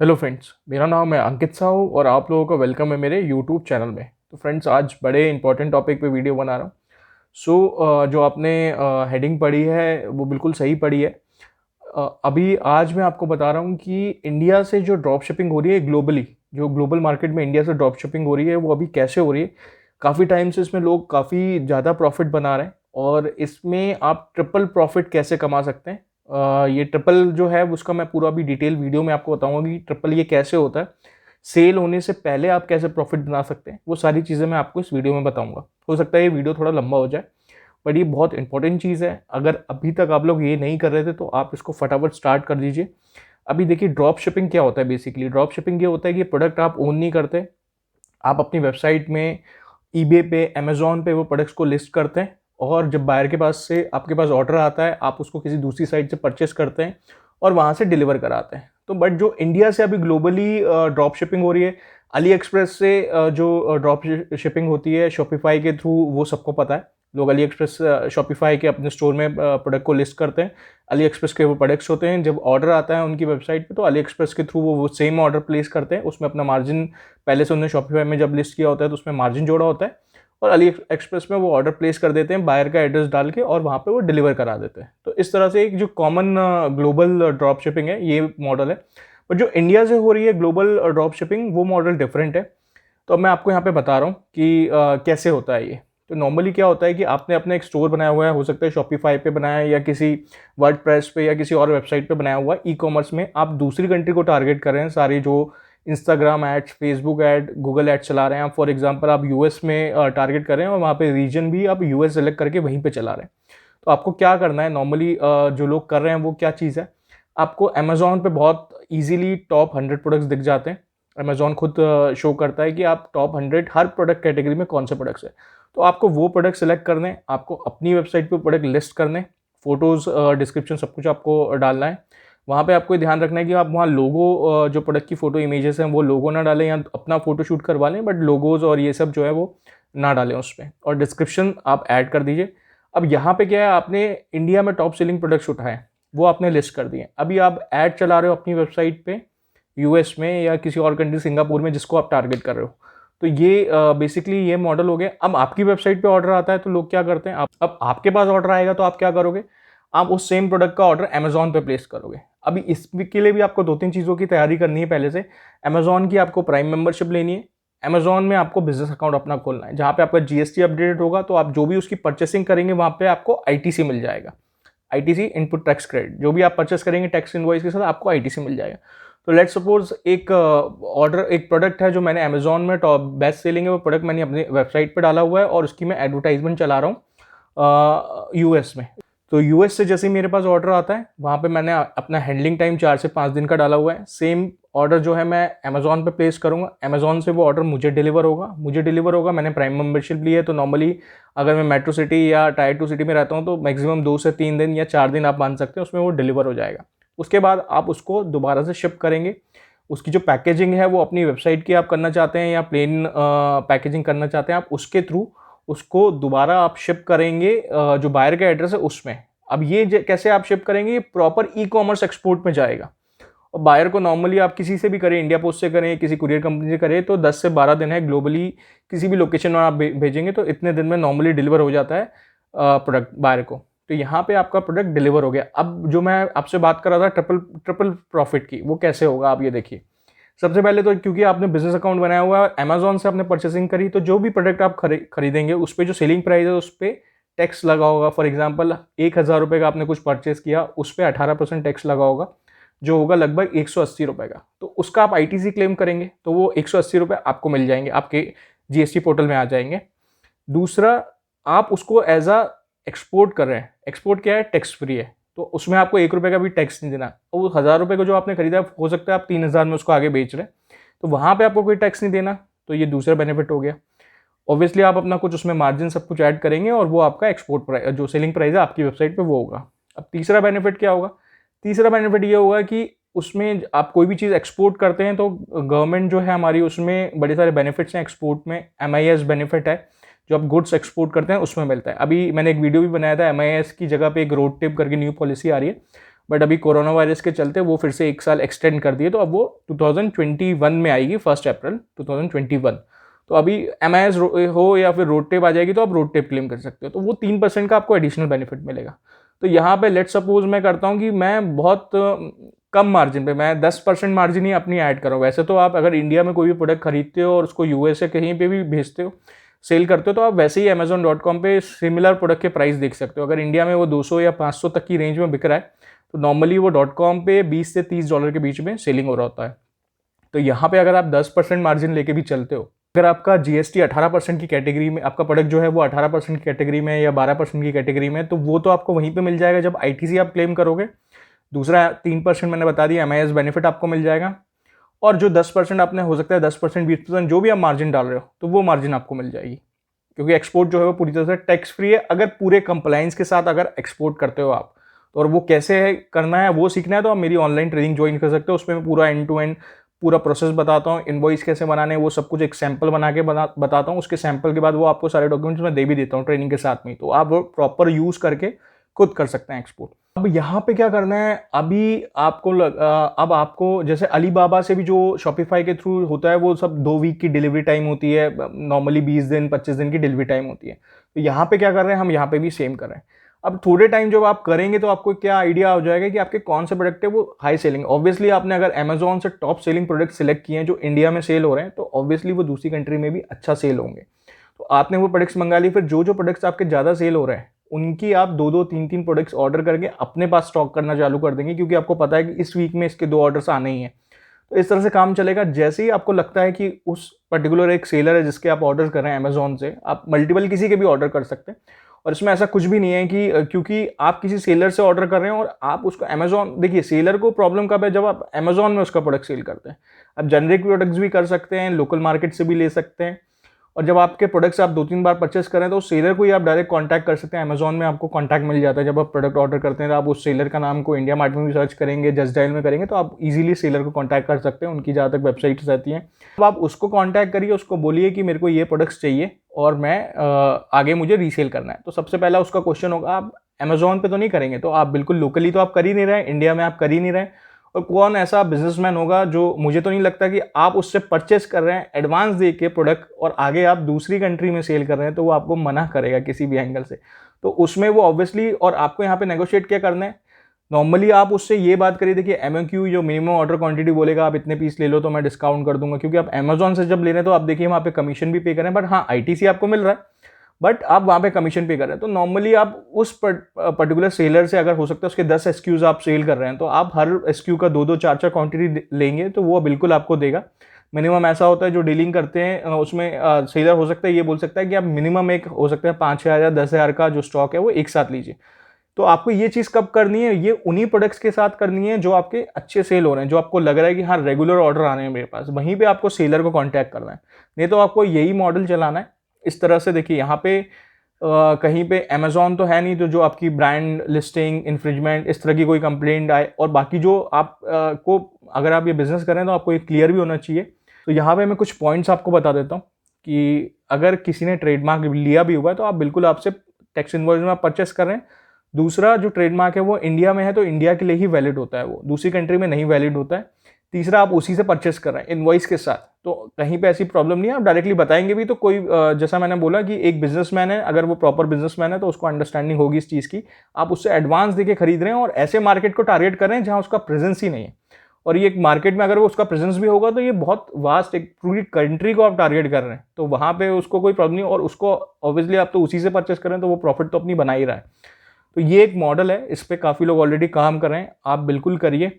Hello friends, मेरा नाम है अंकित साहू और आप लोगों का वेलकम है मेरे यूट्यूब चैनल में। तो फ्रेंड्स, आज बड़े इंपॉर्टेंट टॉपिक पे वीडियो बना रहा हूँ। जो आपने हेडिंग पढ़ी है वो बिल्कुल सही पढ़ी है। अभी आज मैं आपको बता रहा हूँ कि इंडिया से जो ड्रॉप शिपिंग हो रही है ग्लोबली, जो ग्लोबल मार्केट में इंडिया से ड्रॉप शिपिंग हो रही है वो अभी कैसे हो रही है। काफ़ी टाइम से इसमें लोग काफ़ी ज़्यादा प्रॉफिट बना रहे हैं और इसमें आप ट्रिपल प्रॉफिट कैसे कमा सकते हैं। ये ट्रिपल जो है उसका मैं पूरा अभी डिटेल वीडियो में आपको बताऊंगा कि ट्रिपल ये कैसे होता है। सेल होने से पहले आप कैसे प्रॉफिट बना सकते हैं, वो सारी चीज़ें मैं आपको इस वीडियो में बताऊंगा। हो सकता है ये वीडियो थोड़ा लंबा हो जाए, बट ये बहुत इंपॉर्टेंट चीज़ है। अगर अभी तक आप लोग ये नहीं कर रहे थे तो आप इसको फटाफट स्टार्ट कर दीजिए। अभी देखिए, ड्रॉप शिपिंग क्या होता है। बेसिकली ड्रॉप शिपिंग ये होता है कि प्रोडक्ट आप ओन नहीं करते, आप अपनी वेबसाइट में ईबे पे, अमेजोन पे वो प्रोडक्ट्स को लिस्ट करते हैं और जब बायर के पास से आपके पास ऑर्डर आता है आप उसको किसी दूसरी साइट से परचेस करते हैं और वहाँ से डिलीवर कराते हैं। तो बट जो इंडिया से अभी ग्लोबली ड्रॉप शिपिंग हो रही है, अली एक्सप्रेस से जो ड्रॉप शिपिंग होती है शॉपिफाई के थ्रू, वो सबको पता है। लोग अली एक्सप्रेस, शॉपिफाई के अपने स्टोर में प्रोडक्ट को लिस्ट करते हैं। अली एक्सप्रेस के वो प्रोडक्ट्स होते हैं, जब ऑर्डर आता है उनकी वेबसाइट पे तो अली एक्सप्रेस के थ्रू वो सेम ऑर्डर प्लेस करते हैं। उसमें अपना मार्जिन पहले से उन्होंने शॉपिफाई में जब लिस्ट किया होता है तो उसमें मार्जिन जोड़ा होता है और अली एक्सप्रेस में वो ऑर्डर प्लेस कर देते हैं बायर का एड्रेस डाल के और वहाँ पे वो डिलीवर करा देते हैं। तो इस तरह से एक जो कॉमन ग्लोबल ड्रॉप शिपिंग है ये मॉडल है। पर जो इंडिया से हो रही है ग्लोबल ड्रॉप शिपिंग, वो मॉडल डिफरेंट है। तो अब मैं आपको यहाँ पे बता रहा हूँ कि कैसे होता है ये। तो नॉर्मली क्या होता है कि आपने अपना एक स्टोर बनाया हुआ है, हो सकता है शॉपिफाई पे बनाया है या किसी वर्डप्रेस पे या किसी और वेबसाइट पे बनाया हुआ है। ई कॉमर्स में आप दूसरी कंट्री को टारगेट कर रहे हैं, सारी जो Instagram ads, Facebook ad, Google ad चला रहे हैं आप। फॉर एग्जांपल आप यूएस में टारगेट कर रहे हैं और वहाँ पे रीजन भी आप यूएस सेलेक्ट करके वहीं पे चला रहे हैं। तो आपको क्या करना है, नॉर्मली जो लोग कर रहे हैं वो क्या चीज़ है, आपको अमेजोन पे बहुत ईजिली टॉप 100 प्रोडक्ट्स दिख जाते हैं। अमेजोन खुद शो करता है कि आप टॉप 100 हर प्रोडक्ट कैटेगरी में कौन से प्रोडक्ट्स है। तो आपको वो प्रोडक्ट सेलेक्ट करने, आपको अपनी वेबसाइट पे प्रोडक्ट लिस्ट करने, फोटोज़, डिस्क्रिप्शन सब कुछ आपको डालना है। वहाँ पे आपको ध्यान रखना है कि आप वहाँ लोगो, जो प्रोडक्ट की फ़ोटो इमेजेस हैं वो लोगो ना डालें या अपना फ़ोटो शूट करवा लें, बट लोगोज़ और ये सब जो है वो ना डालें उसमें, और डिस्क्रिप्शन आप ऐड कर दीजिए। अब यहाँ पे क्या है, आपने इंडिया में टॉप सेलिंग प्रोडक्ट्स उठाए, वो आपने लिस्ट कर दिए। अभी आप ऐड चला रहे हो अपनी वेबसाइट पे यूएस में या किसी और कंट्री, सिंगापुर में, जिसको आप टारगेट कर रहे हो। तो ये बेसिकली ये मॉडल हो गया। अब आपकी वेबसाइट पे ऑर्डर आता है तो लोग क्या करते हैं, अब आपके पास ऑर्डर आएगा तो आप क्या करोगे, आप उस सेम प्रोडक्ट का ऑर्डर अमेजोन पे प्लेस करोगे। अभी इसके लिए भी आपको दो तीन चीज़ों की तैयारी करनी है पहले से। अमेजोन की आपको प्राइम मेंबरशिप लेनी है। अमेजोन में आपको बिजनेस अकाउंट अपना खोलना है, जहाँ पे आपका जीएसटी अपडेटेड होगा, तो आप जो भी उसकी परचेसिंग करेंगे वहाँ पे आपको आईटीसी मिल जाएगा। आईटीसी, इनपुट टैक्स क्रेडिट, जो भी आप परचेस करेंगे टैक्स इनवॉइस के साथ आपको आईटीसी मिल जाएगा। तो लेट्स सपोज एक ऑर्डर, एक प्रोडक्ट है जो मैंने अमेजोन में टॉप बेस्ट सेलिंग है, वो प्रोडक्ट मैंने अपनी वेबसाइट पे डाला हुआ है और उसकी मैं एडवर्टाइजमेंट चला रहा हूँ यूएस में। तो यूएस से जैसे ही मेरे पास ऑर्डर आता है, वहाँ पे मैंने अपना हैंडलिंग टाइम 4 से 5 दिन का डाला हुआ है। सेम ऑर्डर जो है मैं अमेजोन पे प्लेस करूँगा, अमेजोन से वो ऑर्डर मुझे डिलीवर होगा। मैंने प्राइम मेंबरशिप ली है, तो नॉर्मली अगर मैं मेट्रो सिटी या टायर 2 सिटी में रहता हूँ तो मैक्सिमम 2 से 3 दिन या 4 दिन आप मान सकते हैं, उसमें वो डिलीवर हो जाएगा। उसके बाद आप उसको दोबारा से शिप करेंगे। उसकी जो पैकेजिंग है वो अपनी वेबसाइट की आप करना चाहते हैं या प्लेन पैकेजिंग करना चाहते हैं, आप उसके थ्रू उसको दोबारा आप शिप करेंगे जो बायर का एड्रेस है उसमें। अब ये कैसे आप शिप करेंगे, ये प्रॉपर ई कॉमर्स एक्सपोर्ट में जाएगा। और बायर को नॉर्मली आप किसी से भी करें, इंडिया पोस्ट से करें, किसी कुरियर कंपनी से करें, तो 10 से 12 दिन है ग्लोबली। किसी भी लोकेशन में आप भेजेंगे तो इतने दिन में नॉर्मली डिलीवर हो जाता है प्रोडक्ट बायर को। तो यहाँ पे आपका प्रोडक्ट डिलीवर हो गया। अब जो मैं आपसे बात कर रहा था ट्रिपल ट्रिपल प्रॉफिट की, वो कैसे होगा आप ये देखिए। सबसे पहले तो क्योंकि आपने बिजनेस अकाउंट बनाया हुआ है, अमेजोन से आपने परचेसिंग करी, तो जो भी प्रोडक्ट आप खरीदेंगे उस पर जो सेलिंग प्राइस है उस पर टैक्स लगा होगा। फॉर एग्जाम्पल 1,000 रुपये का आपने कुछ परचेस किया, उस पर 18% टैक्स लगा होगा, जो होगा लगभग 180 रुपये का। तो उसका आप आईटीसी क्लेम करेंगे तो वो 180 रुपये आपको मिल जाएंगे, आपके जीएसटी पोर्टल में आ जाएंगे। दूसरा, आप उसको एज अ एक्सपोर्ट कर रहे हैं। एक्सपोर्ट क्या है, टैक्स फ्री है, तो उसमें आपको 1 रुपये का भी टैक्स नहीं देना। और वो 1,000 रुपये को जो आपने खरीदा, हो सकता है आप 3,000 में उसको आगे बेच रहे हैं, तो वहाँ पे आपको कोई टैक्स नहीं देना। तो ये दूसरा बेनिफिट हो गया। ऑब्वियसली आप अपना कुछ उसमें मार्जिन सब कुछ ऐड करेंगे और वो आपका एक्सपोर्ट प्राइस, जो सेलिंग प्राइस है आपकी वेबसाइट पे, वो होगा। अब तीसरा बेनिफिट क्या होगा, तीसरा बेनिफिट ये होगा कि उसमें आप कोई भी चीज़ एक्सपोर्ट करते हैं तो गवर्नमेंट जो है हमारी, उसमें बड़े सारे बेनिफिट्स हैं एक्सपोर्ट में। एमआईएस बेनिफिट है, जो आप गुड्स एक्सपोर्ट करते हैं उसमें मिलता है। अभी मैंने एक वीडियो भी बनाया था, एमआईएस की जगह पे एक रोड टिप करके न्यू पॉलिसी आ रही है, बट अभी कोरोना वायरस के चलते वो फिर से 1 साल एक्सटेंड कर दिए, तो अब वो 2021 में आएगी, 1 अप्रैल 2021। तो अभी MIS हो या फिर रोड टेप आ जाएगी तो आप रोड टेप क्लेम कर सकते हो, तो वो 3% का आपको एडिशनल बेनिफिट मिलेगा। तो यहाँ पे लेट सपोज मैं करता हूँ कि मैं बहुत कम मार्जिन पे, मैं 10% मार्जिन ही अपनी ऐड कर रहा हूँ। वैसे तो आप अगर इंडिया में कोई भी प्रोडक्ट खरीदते हो और उसको US या कहीं पे भी भेजते हो, सेल करते हो, तो आप वैसे ही Amazon.com पे सिमिलर प्रोडक्ट के प्राइस देख सकते हो। अगर इंडिया में वो 200 या 500 तक की रेंज में बिक रहा है, तो नॉर्मली वो .com पे $20 से $30 के बीच में सेलिंग हो रहा होता है। तो यहाँ पे अगर आप 10% मार्जिन लेके भी चलते हो, अगर आपका GST 18% की कैटेगरी में, आपका प्रोडक्ट जो है वो 18% की कैटेगरी में या 12% की कैटेगरी में, तो वो तो आपको वहीं पे मिल जाएगा जब ITC आप क्लेम करोगे। दूसरा 3% मैंने बता दिया MIS बेनिफिट आपको मिल जाएगा, और जो 10% आपने, हो सकता है 10% 20% जो भी आप मार्जिन डाल रहे हो, तो वो मार्जिन आपको मिल जाएगी, क्योंकि एक्सपोर्ट जो है वो पूरी तरह से टैक्स फ्री है। अगर पूरे कंप्लायंस के साथ अगर एक्सपोर्ट करते हो आप, तो और वो कैसे है करना है वो सीखना है, तो आप मेरी ऑनलाइन ट्रेनिंग ज्वाइन कर सकते हो। उसमें मैं पूरा एंड टू एंड पूरा प्रोसेस बताता हूँ, इनवॉइस कैसे बनाने हैं वो सब कुछ एक सैंपल बना के बताता हूँ। उसके सैंपल के बाद वो आपको सारे डॉक्यूमेंट्स मैं दे भी देता हूँ ट्रेनिंग के साथ में, तो आप वो प्रॉपर यूज़ करके खुद कर सकते हैं एक्सपोर्ट। अब यहाँ पे क्या करना है, अभी आपको अब आपको जैसे अलीबाबा से भी जो शॉपिफाई के थ्रू होता है, वो सब 2 वीक की डिलीवरी टाइम होती है, नॉर्मली 20 दिन 25 दिन की डिलीवरी टाइम होती है। तो यहाँ पे क्या कर रहे हैं, हम यहाँ पे भी सेम कर रहे हैं। अब थोड़े टाइम जब आप करेंगे तो आपको क्या आइडिया हो जाएगा कि आपके कौन से प्रोडक्ट है वो हाई सेलिंग। ऑब्वियसली आपने अगर अमेजॉन से टॉप सेलिंग प्रोडक्ट सिलेक्ट किए हैं जो इंडिया में सेल हो रहे हैं, तो ऑब्वियसली वो दूसरी कंट्री में भी अच्छा सेल होंगे। तो आपने वो प्रोडक्ट्स मंगा ली, फिर जो जो प्रोडक्ट्स आपके ज़्यादा सेल हो रहे हैं उनकी आप 2-2 3-3 प्रोडक्ट्स ऑर्डर करके अपने पास स्टॉक करना चालू कर देंगे, क्योंकि आपको पता है कि इस वीक में इसके 2 ऑर्डर्स आने ही हैं। तो इस तरह से काम चलेगा। जैसे ही आपको लगता है कि उस पर्टिकुलर एक सेलर है जिसके आप ऑर्डर कर रहे हैं अमेजॉन से, आप मल्टीपल किसी के भी ऑर्डर कर सकते हैं। और इसमें ऐसा कुछ भी नहीं है कि क्योंकि आप किसी सेलर से ऑर्डर कर रहे हैं और आप उसको अमेजॉन, देखिए सेलर को प्रॉब्लम कब है, जब आप अमेजॉन में उसका प्रोडक्ट सेल करते हैं। आप जेनरिक प्रोडक्ट्स भी कर सकते हैं, लोकल मार्केट से भी ले सकते हैं, और जब आपके प्रोडक्ट्स आप 2-3 बार परचेस करें तो उस सेलर को ही आप डायरेक्ट कांटेक्ट कर सकते हैं। अमेजॉन में आपको कांटेक्ट मिल जाता है। जब आप प्रोडक्ट ऑर्डर करते हैं तो आप उस सेलर का नाम को इंडिया मार्ट में भी सर्च करेंगे, जस्ट डायल में करेंगे, तो आप इजीली सेलर को कांटेक्ट कर सकते हैं। उनकी जहाँ तक वेबसाइट्स रहती हैं, तो आप उसको कांटेक्ट करिए, उसको बोलिए कि मेरे को ये प्रोडक्ट्स चाहिए और मैं आगे मुझे रीसेल करना है। तो सबसे पहला उसका क्वेश्चन होगा, आप अमेजॉन पे तो नहीं करेंगे, तो आप बिल्कुल लोकली तो आप कर ही नहीं रहे, इंडिया में आप कर ही नहीं रहे। और कौन ऐसा बिजनेसमैन होगा जो, मुझे तो नहीं लगता कि आप उससे परचेस कर रहे हैं एडवांस दे के प्रोडक्ट और आगे आप दूसरी कंट्री में सेल कर रहे हैं, तो वो आपको मना करेगा किसी भी एंगल से। तो उसमें वो ऑब्वियसली, और आपको यहाँ पे नेगोशिएट क्या करना है, नॉर्मली आप उससे ये बात करिए, देखिए MOQ जो मिनिमम ऑर्डर क्वांटिटी बोलेगा, आप इतने पीस ले लो तो मैं डिस्काउंट कर दूंगा, क्योंकि आप अमेजॉन से जब ले रहे हैं तो आप देखिए वहाँ पे कमीशन भी पे करें, बट हाँ ITC आपको मिल रहा है, बट आप वहाँ पे कमीशन पे कर रहे हैं। तो नॉर्मली आप उस पर्टिकुलर सेलर से, अगर हो सकता है उसके 10 SKUs आप सेल कर रहे हैं, तो आप हर SKU का 2-2 4-4 क्वांटिटी लेंगे तो वो बिल्कुल आपको देगा। मिनिमम ऐसा होता है जो डीलिंग करते हैं उसमें सेलर हो सकता है ये बोल सकता है कि आप मिनिमम एक हो सकता है 5,000 या 10,000 का जो स्टॉक है वो एक साथ लीजिए। तो आपको ये चीज़ कब करनी है, ये उन्हीं प्रोडक्ट्स के साथ करनी है जो आपके अच्छे सेल हो रहे हैं, जो आपको लग रहा है कि हाँ रेगुलर ऑर्डर आने हैं मेरे पास, वहीं पे आपको सेलर को कांटेक्ट करना है। नहीं तो आपको यही मॉडल चलाना है इस तरह से। देखिए यहाँ पे कहीं पे अमेजॉन तो है नहीं, तो जो आपकी ब्रांड लिस्टिंग इन्फ्रिंजमेंट इस तरह की कोई कंप्लेंट आए, और बाकी जो आप को अगर आप ये बिजनेस करें तो आपको ये क्लियर भी होना चाहिए। तो यहाँ पे मैं कुछ पॉइंट्स आपको बता देता हूँ कि अगर किसी ने ट्रेडमार्क लिया भी हुआ है तो आप बिल्कुल, आपसे टैक्स इनवॉइस में आप परचेस कर रहे हैं। दूसरा, जो ट्रेडमार्क है वो इंडिया में है तो इंडिया के लिए ही वैलिड होता है, वो दूसरी कंट्री में नहीं वैलिड होता है। तीसरा, आप उसी से परचेस कर रहे हैं इनवॉइस के साथ, तो कहीं पे ऐसी प्रॉब्लम नहीं है, आप डायरेक्टली बताएंगे भी तो कोई जैसा मैंने बोला कि एक बिजनेसमैन है, अगर वो प्रॉपर बिजनेसमैन है तो उसको अंडरस्टैंडिंग होगी इस चीज़ की। आप उससे एडवांस देके खरीद रहे हैं और ऐसे मार्केट को टारगेट कर रहे हैं जहाँ उसका प्रेजेंस ही नहीं है, और ये एक मार्केट में अगर वो उसका प्रेजेंस भी होगा तो ये बहुत वास्ट, एक पूरी कंट्री को आप टारगेट कर रहे हैं, तो वहाँ पे उसको कोई प्रॉब्लम नहीं, और उसको ऑब्वियसली आप तो उसी से परचेस कर रहे हैं तो वो प्रॉफिट तो अपनी बना ही रहा है। तो ये एक मॉडल है, इस पर काफ़ी लोग ऑलरेडी काम कर रहे हैं, आप बिल्कुल करिए।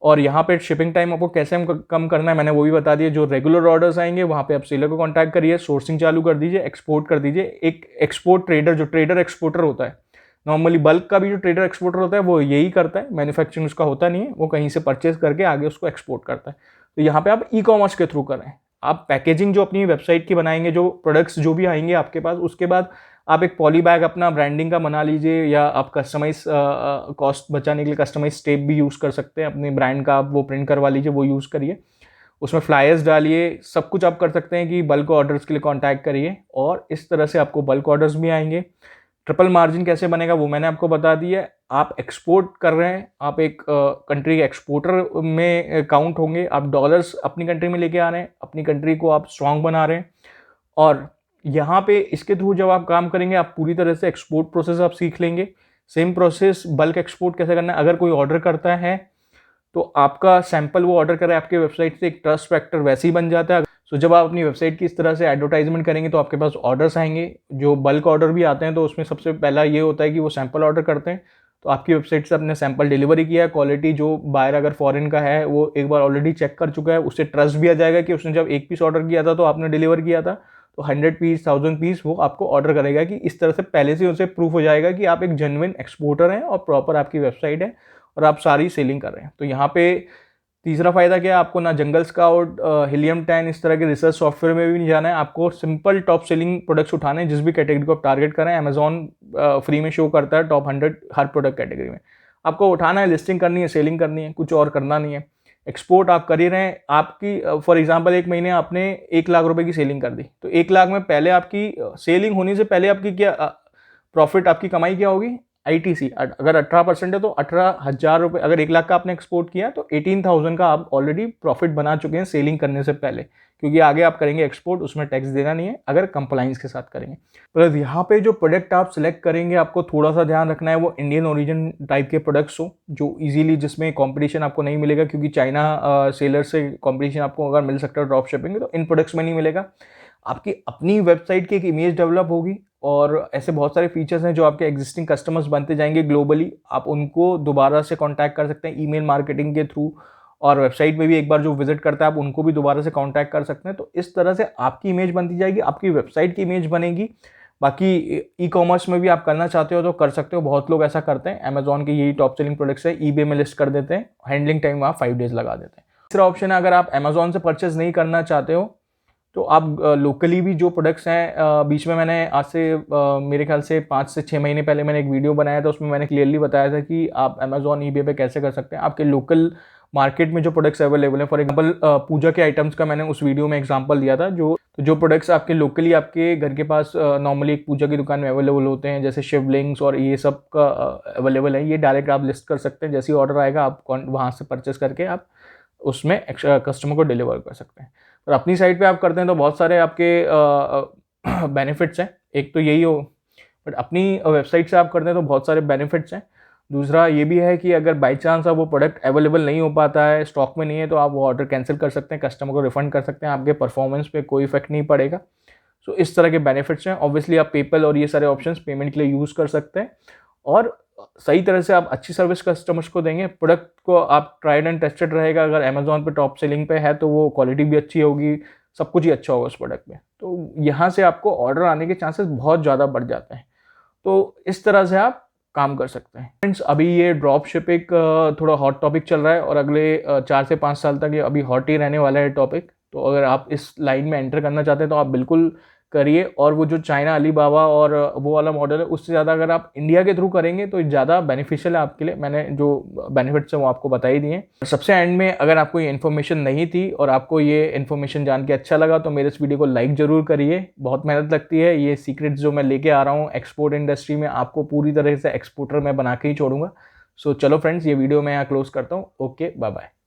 और यहाँ पे शिपिंग टाइम आपको कैसे कम करना है मैंने वो भी बता दिया। जो रेगुलर ऑर्डर्स आएंगे वहाँ पे आप सेलर को कांटेक्ट करिए, सोर्सिंग चालू कर दीजिए, एक्सपोर्ट कर दीजिए। एक एक्सपोर्ट ट्रेडर, जो ट्रेडर एक्सपोर्टर होता है, नॉर्मली बल्क का भी जो ट्रेडर एक्सपोर्टर होता है वो यही करता है, मैन्युफैक्चरिंग उसका होता नहीं है, वो कहीं से परचेज करके आगे उसको एक्सपोर्ट करता है। तो यहाँ पे आप ई-कॉमर्स के थ्रू करें, आप पैकेजिंग जो अपनी वेबसाइट की बनाएंगे, जो प्रोडक्ट्स जो भी आएंगे आपके पास, उसके बाद आप एक पॉली बैग अपना ब्रांडिंग का बना लीजिए, या आप कस्टमाइज कॉस्ट बचाने के लिए कस्टमाइज टेप भी यूज़ कर सकते हैं, अपने ब्रांड का आप वो प्रिंट करवा लीजिए, वो यूज़ करिए, उसमें फ्लायर्स डालिए, सब कुछ आप कर सकते हैं कि बल्क ऑर्डर्स के लिए कांटेक्ट करिए, और इस तरह से आपको बल्क ऑर्डर्स भी आएंगे। ट्रिपल मार्जिन कैसे बनेगा वो मैंने आपको बता दिया है। आप एक्सपोर्ट कर रहे हैं, आप एक कंट्री के एक्सपोर्टर में काउंट होंगे, आप डॉलर्स अपनी कंट्री में लेके आ रहे हैं, अपनी कंट्री को आप स्ट्रांग बना रहे हैं। और यहाँ पे इसके थ्रू जब आप काम करेंगे, आप पूरी तरह से एक्सपोर्ट प्रोसेस आप सीख लेंगे। सेम प्रोसेस बल्क एक्सपोर्ट कैसे करना है। अगर कोई ऑर्डर करता है तो आपका सैंपल वो ऑर्डर करे आपके वेबसाइट से, एक ट्रस्ट फैक्टर वैसे ही बन जाता है। सो जब आप अपनी वेबसाइट की इस तरह से एडवर्टाइजमेंट करेंगे तो आपके पास ऑर्डर्स आएंगे। जो बल्क ऑर्डर भी आते हैं तो उसमें सबसे पहला ये होता है कि वो सैंपल ऑर्डर करते हैं, तो आपकी वेबसाइट से अपने सैंपल डिलीवरी किया है, क्वालिटी जो बायर अगर फॉरेन का है वो एक बार ऑलरेडी चेक कर चुका है, उससे ट्रस्ट भी आ जाएगा कि उसने जब 1 पीस ऑर्डर किया था तो आपने डिलीवर किया था, तो 100 पीस 1000 पीस वो आपको ऑर्डर करेगा। कि इस तरह से पहले से उसे प्रूफ हो जाएगा कि आप एक जेन्युइन एक्सपोर्टर हैं और प्रॉपर आपकी वेबसाइट है और आप सारी सेलिंग कर रहे हैं। तो यहाँ पे तीसरा फायदा क्या है, आपको ना जंगल स्काउट, हीलियम 10 इस तरह के रिसर्च सॉफ्टवेयर में भी नहीं जाना है। आपको सिंपल टॉप सेलिंग प्रोडक्ट्स उठाने हैं, जिस भी कैटेगरी को आप टारगेट करें। अमेजॉन फ्री में शो करता है टॉप 100 हर प्रोडक्ट कैटेगरी में। आपको उठाना है, लिस्टिंग करनी है, सेलिंग करनी है, कुछ और करना नहीं है। एक्सपोर्ट आप कर ही रहे हैं। आपकी फॉर एग्जांपल एक महीने आपने 1 लाख रुपए की सेलिंग कर दी, तो 1 लाख में पहले आपकी सेलिंग होने से पहले आपकी क्या प्रॉफिट, आपकी कमाई क्या होगी, आईटीसी। अगर 18% है तो 18,000 रुपये। अगर 1 लाख का आपने एक्सपोर्ट किया तो 18,000 का आप ऑलरेडी प्रॉफिट बना चुके हैं सेलिंग करने से पहले, क्योंकि आगे आप करेंगे एक्सपोर्ट, उसमें टैक्स देना नहीं है अगर कंप्लाइंस के साथ करेंगे। पर यहाँ पे जो प्रोडक्ट आप सिलेक्ट करेंगे आपको थोड़ा सा ध्यान रखना है, वो इंडियन ओरिजिन टाइप के प्रोडक्ट्स हो, जो इजीली, जिसमें कंपटीशन आपको नहीं मिलेगा, क्योंकि चाइना सेलर से कंपटीशन आपको अगर मिल सकता है ड्रॉप शिपिंग में, तो इन प्रोडक्ट्स में नहीं मिलेगा। आपकी अपनी वेबसाइट की एक इमेज डेवलप होगी और ऐसे बहुत सारे फीचर्स हैं जो आपके एग्जिस्टिंग कस्टमर्स बनते जाएंगे ग्लोबली। आप उनको दोबारा से कांटेक्ट कर सकते हैं ईमेल मार्केटिंग के थ्रू, और वेबसाइट पे भी एक बार जो विजिट करता है आप उनको भी दोबारा से कांटेक्ट कर सकते हैं। तो इस तरह से आपकी इमेज बनती जाएगी, आपकी वेबसाइट की इमेज बनेगी। बाकी ई कॉमर्स में भी आप करना चाहते हो तो कर सकते हो, बहुत लोग ऐसा करते हैं। अमेजॉन के यही टॉप सेलिंग प्रोडक्ट्स है, ईबे में लिस्ट कर देते हैं, हैंडलिंग टाइम वहाँ 5 डेज लगा देते हैं। तीसरा ऑप्शन है, अगर आप अमेजॉन से परचेज नहीं करना चाहते हो तो आप लोकली भी जो प्रोडक्ट्स हैं, बीच में मैंने आज से मेरे ख्याल से 5 से 6 महीने पहले मैंने एक वीडियो बनाया था, उसमें मैंने क्लियरली बताया था कि आप अमेजॉन ईबे पे कैसे कर सकते हैं। आपके लोकल मार्केट में जो प्रोडक्ट्स अवेलेबल हैं, फॉर एग्जांपल पूजा के आइटम्स का मैंने उस वीडियो में एग्जांपल दिया था। जो प्रोडक्ट्स आपके लोकली आपके घर के पास नॉर्मली एक पूजा की दुकान में अवेलेबल होते हैं, जैसे शिवलिंग्स और ये सब का अवेलेबल है, ये डायरेक्ट आप लिस्ट कर सकते हैं। जैसे ही ऑर्डर आएगा आप वहाँ से परचेस करके आप उसमें कस्टमर को डिलीवर कर सकते हैं। और अपनी साइट पे आप करते हैं तो बहुत सारे आपके बेनिफिट्स हैं। एक तो यही हो, बट अपनी वेबसाइट से आप करते हैं तो बहुत सारे बेनिफिट्स हैं। दूसरा ये भी है कि अगर बाई चांस आप वो प्रोडक्ट अवेलेबल नहीं हो पाता है, स्टॉक में नहीं है, तो आप वो ऑर्डर कैंसिल कर सकते हैं, कस्टमर को रिफंड कर सकते हैं, आपके परफॉर्मेंस पे कोई इफेक्ट नहीं पड़ेगा। सो इस तरह के बेनिफिट्स हैं। ऑब्वियसली आप पेपल और ये सारे ऑप्शंस पेमेंट के लिए यूज़ कर सकते हैं, और सही तरह से आप अच्छी सर्विस कस्टमर्स को देंगे। प्रोडक्ट को आप ट्राइड एंड टेस्टेड रहेगा। अगर अमेजॉन पे टॉप सेलिंग पे है तो वो क्वालिटी भी अच्छी होगी, सब कुछ ही अच्छा होगा उस प्रोडक्ट में, तो यहाँ से आपको ऑर्डर आने के चांसेस बहुत ज़्यादा बढ़ जाते हैं। तो इस तरह से आप काम कर सकते हैं। फ्रेंड्स, अभी ये ड्रॉप शिपिंग थोड़ा हॉट टॉपिक चल रहा है और अगले 4 से 5 साल तक ये अभी हॉट ही रहने वाला है टॉपिक। तो अगर आप इस लाइन में एंटर करना चाहते हैं तो आप बिल्कुल करिए। और वो जो चाइना अलीबाबा और वो वाला मॉडल है, उससे ज़्यादा अगर आप इंडिया के थ्रू करेंगे तो ज़्यादा बेनिफिशियल है आपके लिए। मैंने जो बेनिफिट्स हैं वो आपको बता ही दिए। सबसे एंड में, अगर आपको ये इन्फॉर्मेशन नहीं थी और आपको ये इन्फॉर्मेशन जान के अच्छा लगा तो मेरे इस वीडियो को लाइक ज़रूर करिए। बहुत मेहनत लगती है, ये सीक्रेट्स जो मैं लेके आ रहा हूँ एक्सपोर्ट इंडस्ट्री में, आपको पूरी तरह से एक्सपोर्टर मैं बना के ही छोड़ूंगा। सो चलो फ्रेंड्स, ये वीडियो मैं यहाँ क्लोज करता हूँ। Okay, bye bye.